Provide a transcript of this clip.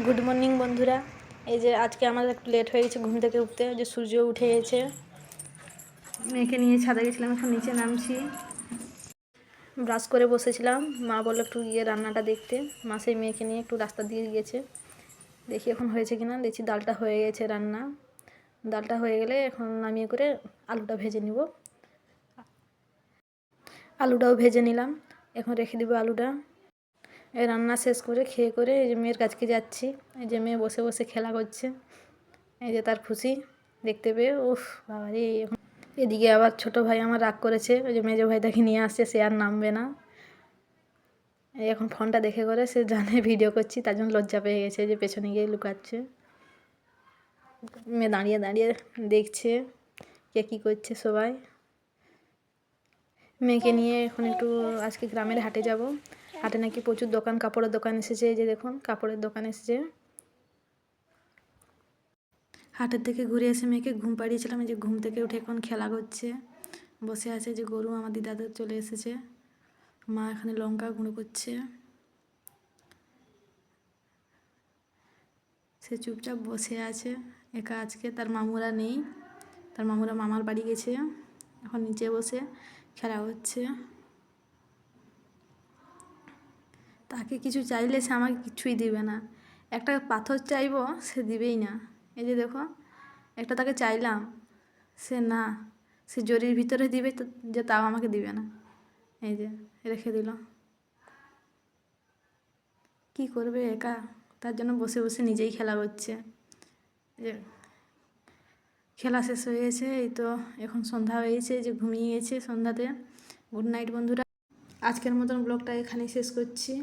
Good morning বন্ধুরা। এই যে আজকে আমার একটু লেট হয়ে গেছে ঘুম থেকে উঠতে, যে সূর্য উঠে গেছে। মেয়েকে নিয়ে ছাদে গেছিলাম, এখন নিচে নামছি। ব্রাশ করে বসেছিলাম, মা বললো একটু গিয়ে রান্নাটা দেখতে। মা সেই মেয়েকে নিয়ে একটু রাস্তা দিয়ে গিয়েছে, দেখি এখন হয়েছে কিনা। দেখছি ডালটা হয়ে গেছে রান্না। ডালটা হয়ে গেলে এখন নামিয়ে করে আলুটা ভেজে নিব। আলুটাও ভেজে নিলাম, এখন রেখে দিব আলুটা। এই রান্না শেষ করে খেয়ে করে এই যে মেয়ের কাছকে যাচ্ছি। এই যে মেয়ে বসে বসে খেলা করছে, এই যে তার খুশি দেখতে পেয়ে। উফ বাবা রে! এখন এদিকে আবার ছোটো ভাই আমার রাগ করেছে, ওই যে মেজো ভাই তাকে নিয়ে আসছে, সে আর নামবে না। এই এখন ফোনটা দেখে করে সে জানে ভিডিও করছি, তার জন্য লজ্জা পেয়ে গেছে, যে পেছনে গিয়ে লুকাচ্ছে। মেয়ে দাঁড়িয়ে দাঁড়িয়ে দেখছে কে কী করছে সবাই। মেয়েকে নিয়ে এখন একটু আজকে গ্রামের হাটে যাব। হাটে নাকি প্রচুর দোকান, কাপড়ের দোকান এসেছে। এই যে দেখুন কাপড়ের দোকান এসেছে। হাটের থেকে ঘুরে এসে মেয়েকে ঘুম পাড়িয়েছিলাম, এই যে ঘুম থেকে উঠে এখন খেলা করছে, বসে আছে। যে গরু আমার দিদাদের চলে এসেছে, মা এখানে লঙ্কা গুঁড়ো করছে। সে চুপচাপ বসে আছে একা। আজকে তার মামুরা নেই, তার মামুরা মামার বাড়ি গেছে, এখন নিচে বসে খেলা হচ্ছে। তাকে কিছু চাইলে সে আমাকে কিছুই দিবে না। একটা পাথর চাইবো, সে দিবেই না। এই যে দেখো, একটা তাকে চাইলাম, সে না, সে জরির ভিতরে দিবে তো, যে তাও আমাকে দিবে না। এই যে রেখে দিল। কি করবে একা, তার জন্য বসে বসে নিজেই খেলা করছে। যে খেলা শেষ হয়ে গেছে, এই তো এখন সন্ধ্যা হয়েছে, যে ঘুমিয়ে গেছে সন্ধ্যাতে। গুড নাইট বন্ধুরা, আজকের মতন ব্লগটা এখানেই শেষ করছি।